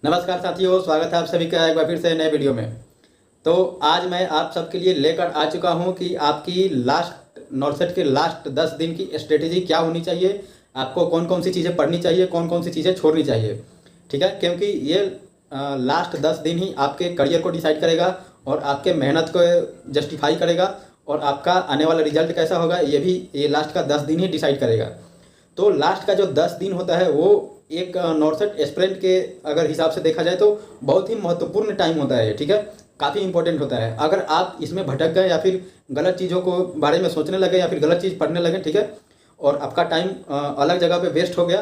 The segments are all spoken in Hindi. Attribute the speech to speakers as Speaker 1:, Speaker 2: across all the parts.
Speaker 1: नमस्कार साथियों, स्वागत है आप सभी का एक बार फिर से नए वीडियो में। तो आज मैं आप सबके लिए लेकर आ चुका हूं कि आपकी लास्ट नॉर्सेट के लास्ट 10 दिन की स्ट्रेटेजी क्या होनी चाहिए, आपको कौन कौन सी चीज़ें पढ़नी चाहिए, कौन कौन सी चीज़ें छोड़नी चाहिए। ठीक है, क्योंकि ये लास्ट 10 दिन ही आपके करियर को डिसाइड करेगा और आपके मेहनत को जस्टिफाई करेगा और आपका आने वाला रिजल्ट कैसा होगा ये लास्ट का 10 दिन ही डिसाइड करेगा। तो लास्ट का जो 10 दिन होता है वो एक नॉर्सेट एस्पिरेंट के अगर हिसाब से देखा जाए तो बहुत ही महत्वपूर्ण टाइम होता है। ठीक है, काफ़ी इंपॉर्टेंट होता है। अगर आप इसमें भटक गए या फिर गलत चीज़ों को बारे में सोचने लगे या फिर गलत चीज़ पढ़ने लगे, ठीक है, और आपका टाइम अलग जगह पे वेस्ट हो गया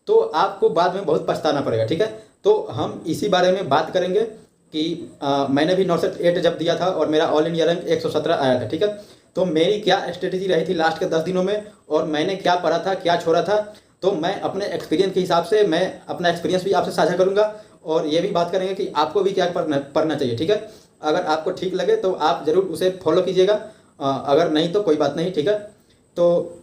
Speaker 1: तो आपको बाद में बहुत पछताना पड़ेगा। ठीक है, तो हम इसी बारे में बात करेंगे कि मैंने भी नॉर्सेट 8 जब दिया था और मेरा ऑल इंडिया रैंक 117 आया था। ठीक है, तो मेरी क्या स्ट्रेटेजी रही थी लास्ट के 10 दिनों में और मैंने क्या पढ़ा था, क्या छोड़ा था। तो मैं अपने एक्सपीरियंस के हिसाब से मैं अपना एक्सपीरियंस भी आपसे साझा करूंगा और ये भी बात करेंगे कि आपको भी क्या पढ़ना चाहिए। ठीक है, अगर आपको ठीक लगे तो आप ज़रूर उसे फॉलो कीजिएगा, अगर नहीं तो कोई बात नहीं। ठीक है, तो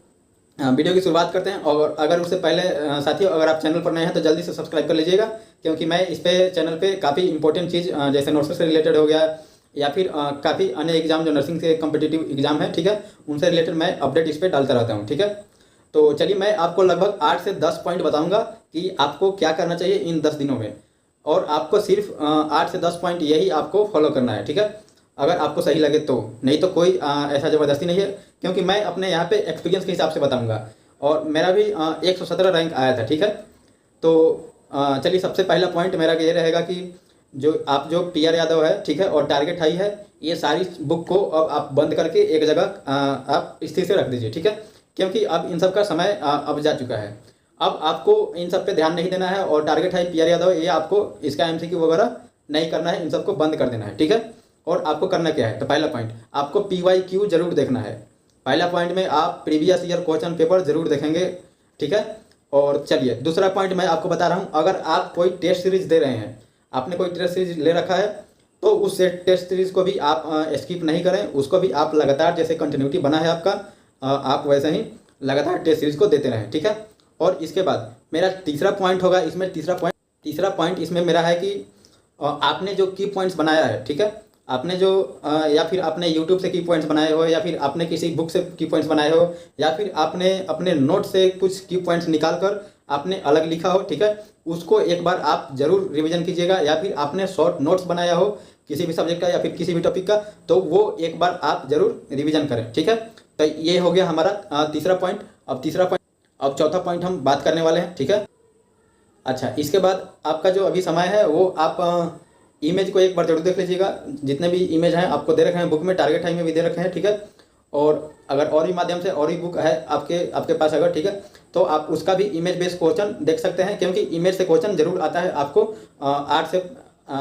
Speaker 1: वीडियो की शुरुआत करते हैं। और अगर उससे पहले साथियों, अगर आप चैनल पर नए हैं तो जल्दी से सब्सक्राइब कर लीजिएगा, क्योंकि मैं इस पे चैनल पे काफ़ी इंपॉर्टेंट चीज़ जैसे नर्सिंग से रिलेटेड हो गया या फिर काफ़ी अन्य एग्जाम जो नर्सिंग के कम्पिटिटिव एग्जाम है, ठीक है, उनसे रिलेटेड मैं अपडेट इस पर डालता रहता हूँ। ठीक है, तो चलिए मैं आपको लगभग 8 से 10 पॉइंट बताऊंगा कि आपको क्या करना चाहिए इन 10 दिनों में, और आपको सिर्फ 8 से 10 पॉइंट यही आपको फॉलो करना है। ठीक है, अगर आपको सही लगे तो, नहीं तो कोई ऐसा ज़बरदस्ती नहीं है, क्योंकि मैं अपने यहाँ पे एक्सपीरियंस के हिसाब से बताऊंगा और मेरा भी 117 रैंक आया था। ठीक है, तो चलिए सबसे पहला पॉइंट मेरा ये रहेगा कि जो पी.आर. यादव है, ठीक है, और टारगेट हाई है, ये सारी बुक को अब आप बंद करके एक जगह आप स्थिर से रख दीजिए। ठीक है, क्योंकि अब इन सब का समय अब जा चुका है। अब आपको इन सब पे ध्यान नहीं देना है और टारगेट हाई पी.आर. यादव ये आपको इसका एमसीक्यू वगैरह नहीं करना है, इन सबको बंद कर देना है। ठीक है, और आपको करना क्या है, तो पहला पॉइंट आपको PYQ जरूर देखना है। पहला पॉइंट में आप प्रीवियस ईयर क्वेश्चन पेपर जरूर देखेंगे। ठीक है, और चलिए दूसरा पॉइंट मैं आपको बता रहा हूँ, अगर आप कोई टेस्ट सीरीज दे रहे हैं, आपने कोई टेस्ट सीरीज ले रखा है, तो उस टेस्ट सीरीज को भी आप स्किप नहीं करें, उसको भी आप लगातार जैसे कंटिन्यूटी बना है आपका, आप वैसे ही लगातार टेस्ट सीरीज को देते रहें। ठीक है, और इसके बाद मेरा तीसरा पॉइंट होगा इसमें, तीसरा पॉइंट इसमें मेरा है कि आपने जो की पॉइंट्स बनाया है, ठीक है, आपने जो या फिर आपने यूट्यूब से की पॉइंट्स बनाए हो या फिर आपने किसी बुक से की पॉइंट्स बनाए हो या फिर आपने अपने नोट से कुछ की पॉइंट्स निकाल कर आपने अलग लिखा हो, ठीक है, उसको एक बार आप जरूर रिवीजन कीजिएगा। या फिर आपने शॉर्ट नोट्स बनाया हो किसी भी सब्जेक्ट का या फिर किसी भी टॉपिक का, तो वो एक बार आप जरूर रिवीजन करें। ठीक है, तो ये हो गया हमारा तीसरा पॉइंट। अब चौथा पॉइंट हम बात करने वाले हैं। ठीक है, अच्छा, इसके बाद आपका जो अभी समय है वो आप इमेज को एक बार जरूर देख लीजिएगा। जितने भी इमेज हैं आपको दे रखे हैं बुक में, टारगेट हाई में भी दे रखे हैं। ठीक है, और अगर और भी माध्यम से और भी बुक है आपके पास अगर, ठीक है, तो आप उसका भी इमेज बेस्ड क्वेश्चन देख सकते हैं, क्योंकि इमेज से क्वेश्चन जरूर आता है आपको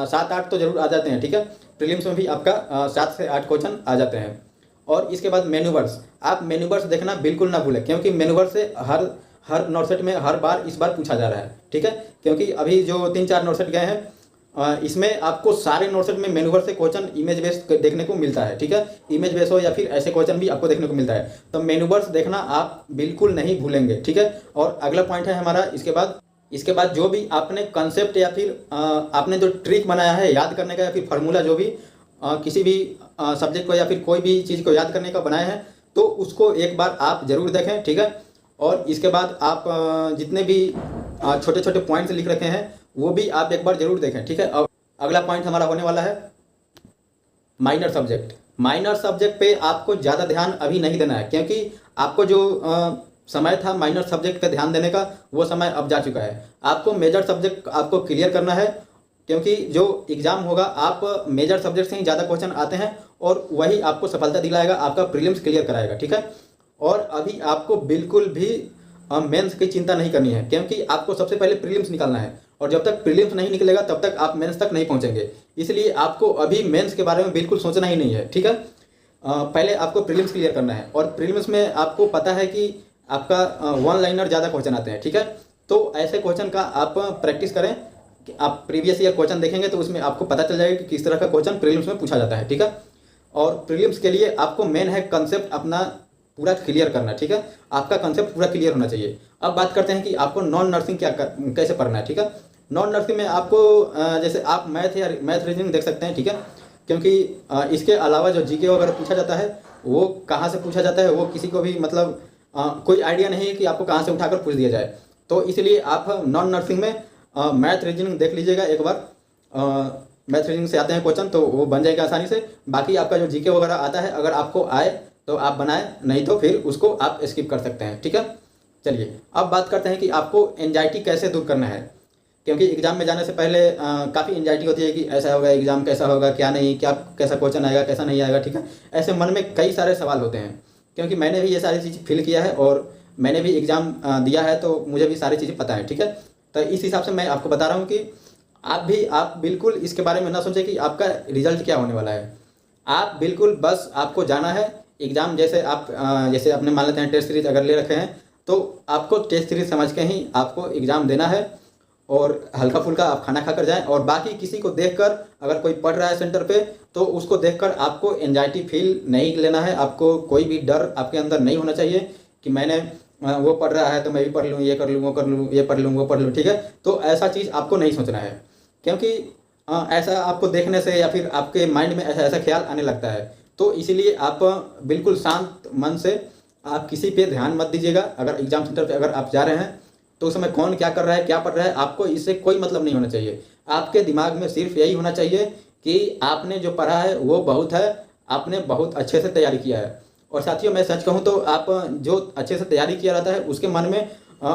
Speaker 1: 7-8 तो जरूर आ जाते हैं। ठीक है, प्रीलिम्स में भी आपका 7 से 8 क्वेश्चन आ जाते हैं। और इसके बाद मेन्यूवर्स, आप मेन्यूवर्स देखना बिल्कुल ना भूलें, क्योंकि मेन्यूवर्स से हर नॉर्सेट में हर बार इस बार पूछा जा रहा है। ठीक है, क्योंकि अभी जो 3-4 नॉर्सेट गए हैं इसमें आपको सारे नोट्स में मेन्यूवर से क्वेश्चन इमेज बेस्ड देखने को मिलता है। ठीक है, इमेज बेस्ड हो या फिर ऐसे क्वेश्चन भी आपको देखने को मिलता है, तो मेन्यूवर्स देखना आप बिल्कुल नहीं भूलेंगे। ठीक है, और अगला पॉइंट है हमारा इसके बाद जो भी आपने कंसेप्ट या फिर आपने जो ट्रिक बनाया है याद करने का या फिर फार्मूला जो भी किसी भी सब्जेक्ट को या फिर कोई भी चीज़ को याद करने का बनाया है, तो उसको एक बार आप ज़रूर देखें। ठीक है, और इसके बाद आप जितने भी छोटे छोटे पॉइंट्स लिख रखे हैं वो भी आप एक बार जरूर देखें। ठीक है, अब अगला पॉइंट हमारा होने वाला है माइनर सब्जेक्ट पे आपको ज़्यादा ध्यान अभी नहीं देना है, क्योंकि आपको जो समय था माइनर सब्जेक्ट पे ध्यान देने का वो समय अब जा चुका है। आपको मेजर सब्जेक्ट आपको क्लियर करना है, क्योंकि जो एग्ज़ाम होगा आप मेजर सब्जेक्ट से ही ज़्यादा क्वेश्चन आते हैं और वही आपको सफलता दिलाएगा, आपका प्रीलिम्स क्लियर कराएगा। ठीक है, और अभी आपको बिल्कुल भी मेंस की चिंता नहीं करनी है, क्योंकि आपको सबसे पहले प्रीलिम्स निकालना है, और जब तक प्रीलिम्स नहीं निकलेगा तब तक आप मेंस तक नहीं पहुंचेंगे। इसलिए आपको अभी मेंस के बारे में बिल्कुल सोचना ही नहीं है। ठीक है, पहले आपको प्रीलिम्स क्लियर करना है, और प्रीलिम्स में आपको पता है कि आपका वन लाइनर ज़्यादा क्वेश्चन आते हैं। ठीक है, तो ऐसे क्वेश्चन का आप प्रैक्टिस करें कि आप प्रीवियस ईयर क्वेश्चन देखेंगे तो उसमें आपको पता चल जाएगा कि किस तरह का क्वेश्चन प्रीलिम्स में पूछा जाता है। ठीक है, और प्रीलिम्स के लिए आपको मेन है कंसेप्ट अपना पूरा क्लियर करना। ठीक है, आपका कंसेप्ट पूरा क्लियर होना चाहिए। अब बात करते हैं कि आपको नॉन नर्सिंग कैसे पढ़ना है। ठीक है, नॉन नर्सिंग में आपको जैसे आप मैथ या मैथ रीजनिंग देख सकते हैं, ठीक है। क्योंकि इसके अलावा जो जीके वगैरह पूछा जाता है वो कहाँ से पूछा जाता है वो किसी को भी मतलब कोई आइडिया नहीं है कि आपको कहाँ से उठाकर पूछ दिया जाए। तो इसलिए आप नॉन नर्सिंग में मैथ रीजनिंग देख लीजिएगा एक बार। मैथ रीजनिंग से आते हैं क्वेश्चन तो वो बन जाएगा आसानी से। बाकी आपका जो जीके वगैरह आता है अगर आपको आए तो आप बनाएं, नहीं तो फिर उसको आप स्किप कर सकते हैं, ठीक है। चलिए अब बात करते हैं कि आपको एंजाइटी कैसे दूर करना है। क्योंकि एग्ज़ाम में जाने से पहले काफ़ी एंजाइटी होती है कि ऐसा होगा, एग्ज़ाम कैसा होगा, क्या नहीं, क्या कैसा क्वेश्चन आएगा, कैसा नहीं आएगा, ठीक है। ऐसे मन में कई सारे सवाल होते हैं। क्योंकि मैंने भी ये सारी चीज़ फील किया है और मैंने भी एग्ज़ाम दिया है तो मुझे भी सारी चीज़ें पता है, ठीक है। तो इस हिसाब से मैं आपको बता रहा हूँ कि आप बिल्कुल इसके बारे में ना सोचें कि आपका रिजल्ट क्या होने वाला है। आप बिल्कुल बस आपको जाना है एग्ज़ाम, जैसे आप जैसे अपने मान लेते हैं टेस्ट सीरीज अगर ले रखे हैं तो आपको टेस्ट सीरीज समझ के ही आपको एग्ज़ाम देना है और हल्का फुल्का आप खाना खाकर जाएं। और बाकी किसी को देखकर अगर कोई पढ़ रहा है सेंटर पे तो उसको देखकर आपको एंजाइटी फील नहीं लेना है। आपको कोई भी डर आपके अंदर नहीं होना चाहिए कि मैंने वो पढ़ रहा है तो मैं भी पढ़ लूँ, ये कर लूँ, वो कर लूँ, ये पढ़ लूँ, वो पढ़ लूँ, ठीक है। तो ऐसा चीज़ आपको नहीं सोचना है। क्योंकि ऐसा आपको देखने से या फिर आपके माइंड में ऐसा ऐसा ख्याल आने लगता है। तो इसीलिए आप बिल्कुल शांत मन से आप किसी पे ध्यान मत दीजिएगा। अगर एग्ज़ाम सेंटर पे अगर आप जा रहे हैं तो उस समय कौन क्या कर रहा है, क्या पढ़ रहा है, आपको इससे कोई मतलब नहीं होना चाहिए। आपके दिमाग में सिर्फ यही होना चाहिए कि आपने जो पढ़ा है वो बहुत है, आपने बहुत अच्छे से तैयारी किया है। और साथियों मैं सच कहूँ तो आप जो अच्छे से तैयारी किया रहता है उसके मन में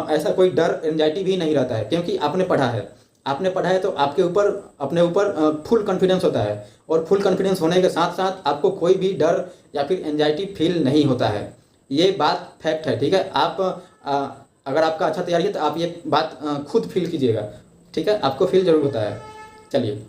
Speaker 1: ऐसा कोई डर एंजाइटी भी नहीं रहता है। क्योंकि आपने पढ़ा है, आपने पढ़ा है तो आपके ऊपर अपने ऊपर फुल कॉन्फिडेंस होता है। और फुल कॉन्फिडेंस होने के साथ साथ आपको कोई भी डर या फिर एंजाइटी फील नहीं होता है। ये बात फैक्ट है, ठीक है। आप अगर आपका अच्छा तैयारी है तो आप ये बात खुद फील कीजिएगा, ठीक है। आपको फील जरूर होता है। चलिए,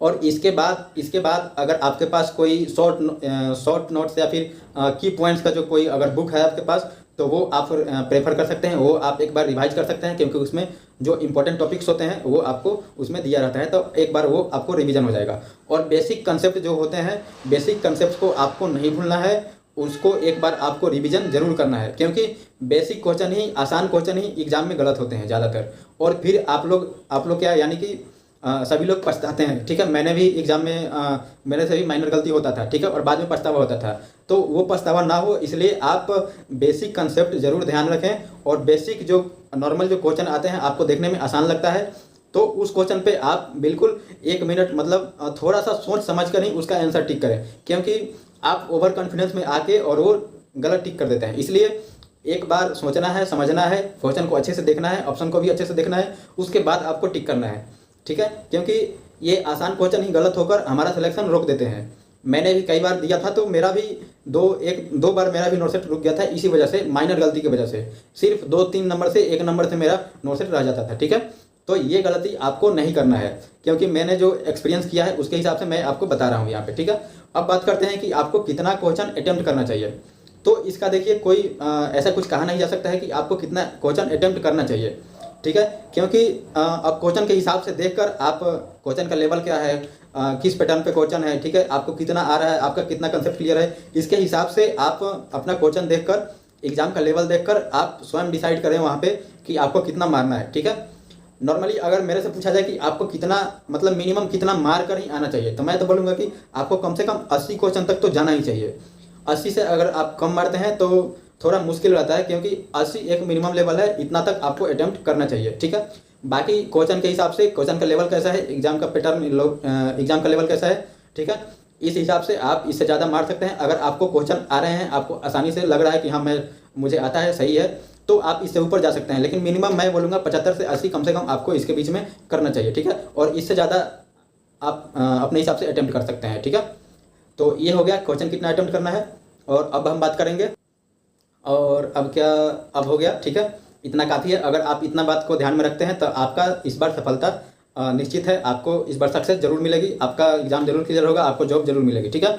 Speaker 1: और इसके बाद अगर आपके पास कोई शॉर्ट नोट्स या फिर की पॉइंट्स का जो कोई अगर बुक है आपके पास तो वो आप प्रेफर कर सकते हैं। वो आप एक बार रिवाइज कर सकते हैं क्योंकि उसमें जो इंपॉर्टेंट टॉपिक्स होते हैं वो आपको उसमें दिया रहता है। तो एक बार वो आपको रिवीजन हो जाएगा। और बेसिक कंसेप्ट जो होते हैं, बेसिक कंसेप्ट को आपको नहीं भूलना है, उसको एक बार आपको रिवीजन जरूर करना है। क्योंकि बेसिक क्वेश्चन ही, आसान क्वेश्चन ही एग्जाम में गलत होते हैं ज़्यादातर। और फिर आप लोग क्या यानी कि सभी लोग पछताते हैं, ठीक है। मैंने भी एग्जाम में मेरे से भी माइनर गलती होता था, ठीक है, और बाद में पछतावा होता था। तो वो पछतावा ना हो इसलिए आप बेसिक कंसेप्ट जरूर ध्यान रखें। और बेसिक जो नॉर्मल जो क्वेश्चन आते हैं आपको देखने में आसान लगता है तो उस क्वेश्चन पे आप बिल्कुल 1 मिनट मतलब थोड़ा सा सोच समझ कर ही उसका आंसर टिक करें। क्योंकि आप ओवर कॉन्फिडेंस में आके और वो गलत टिक कर देते हैं। इसलिए एक बार सोचना है, समझना है, क्वेश्चन को अच्छे से देखना है, ऑप्शन को भी अच्छे से देखना है, उसके बाद आपको टिक करना है, ठीक है। क्योंकि ये आसान क्वेश्चन ही गलत होकर हमारा सिलेक्शन रोक देते हैं। मैंने भी कई बार दिया था तो मेरा भी दो बार मेरा भी नोट सेट रुक गया था इसी वजह से, माइनर गलती की वजह से। सिर्फ 2-3 नंबर से 1 नंबर से मेरा नोट सेट रह जाता था, ठीक है। तो ये गलती आपको नहीं करना है क्योंकि मैंने जो एक्सपीरियंस किया है उसके हिसाब से मैं आपको बता रहा हूँ यहाँ पे, ठीक है। अब बात करते हैं कि आपको कितना क्वेश्चन अटेम्प्ट करना चाहिए। तो इसका देखिए कोई ऐसा कुछ कहा नहीं जा सकता है कि आपको कितना क्वेश्चन अटेम्प्ट करना चाहिए, ठीक है। क्योंकि अब क्वेश्चन के हिसाब से देखकर आप क्वेश्चन का लेवल क्या है, किस पैटर्न पे क्वेश्चन है, ठीक है, आपको कितना आ रहा है, आपका कितना कंसेप्ट क्लियर है, इसके हिसाब से आप अपना क्वेश्चन देखकर, एग्जाम का लेवल देखकर आप स्वयं डिसाइड करें वहाँ पे कि आपको कितना मारना है, ठीक है। नॉर्मली अगर मेरे से पूछा जाए कि आपको कितना मतलब मिनिमम कितना मार कर ही आना चाहिए तो मैं तो बोलूँगा कि आपको कम से कम 80 क्वेश्चन तक तो जाना ही चाहिए। 80 से अगर आप कम मारते हैं तो थोड़ा मुश्किल रहता है क्योंकि 80 एक मिनिमम लेवल है, इतना तक आपको अटेम्प्ट करना चाहिए, ठीक है। बाकी क्वेश्चन के हिसाब से क्वेश्चन का लेवल कैसा है, एग्जाम का पैटर्न, एग्जाम का लेवल कैसा है, ठीक है, इस हिसाब से आप इससे ज़्यादा मार सकते हैं। अगर आपको क्वेश्चन आ रहे हैं, आपको आसानी से लग रहा है कि हाँ मुझे आता है, सही है, तो आप इससे ऊपर जा सकते हैं। लेकिन मिनिमम मैं बोलूँगा 75 से 80 कम से कम आपको इसके बीच में करना चाहिए, ठीक है। और इससे ज़्यादा आप अपने हिसाब से अटेम्प्ट कर सकते हैं, ठीक है। तो ये हो गया क्वेश्चन कितना अटेम्प्ट करना है। और अब हम बात करेंगे, और अब हो गया, ठीक है, इतना काफ़ी है। अगर आप इतना बात को ध्यान में रखते हैं तो आपका इस बार सफलता निश्चित है, आपको इस बार सक्सेस जरूर मिलेगी, आपका एग्जाम जरूर क्लियर होगा, आपको जॉब जरूर मिलेगी, ठीक है।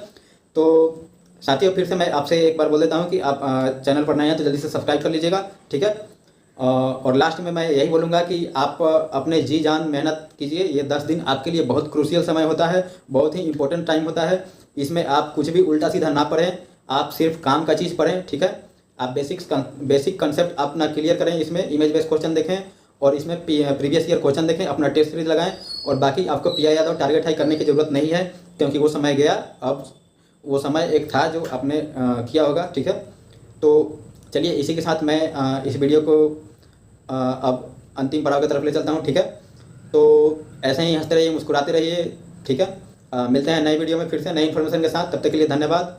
Speaker 1: तो साथियों फिर से मैं आपसे एक बार बोल देता हूँ कि आप चैनल पर नए हैं तो जल्दी से सब्सक्राइब कर लीजिएगा, ठीक है। और लास्ट में मैं यही बोलूँगा कि आप अपने जी जान मेहनत कीजिए। ये 10 दिन आपके लिए बहुत क्रूशियल समय होता है, बहुत ही इंपॉर्टेंट टाइम होता है। इसमें आप कुछ भी उल्टा सीधा ना पढ़ें, आप सिर्फ काम का चीज़ पढ़ें, ठीक है। आप बेसिक कंसेप्ट अपना क्लियर करें, इसमें इमेज बेस्ड क्वेश्चन देखें और इसमें प्रीवियस ईयर क्वेश्चन देखें, अपना टेस्ट सीरीज लगाएं। और बाकी आपको P I Yadav target high करने की ज़रूरत नहीं है, क्योंकि वो समय गया। अब वो समय एक था जो आपने किया होगा, ठीक है। तो चलिए इसी के साथ मैं इस वीडियो को अब अंतिम पड़ाव की तरफ ले चलता हूँ, ठीक है। तो ऐसे ही हंसते रहिए, मुस्कुराते रहिए, ठीक है। मिलते हैं नई वीडियो में फिर से नई इन्फॉर्मेशन के साथ। तब तक के लिए धन्यवाद।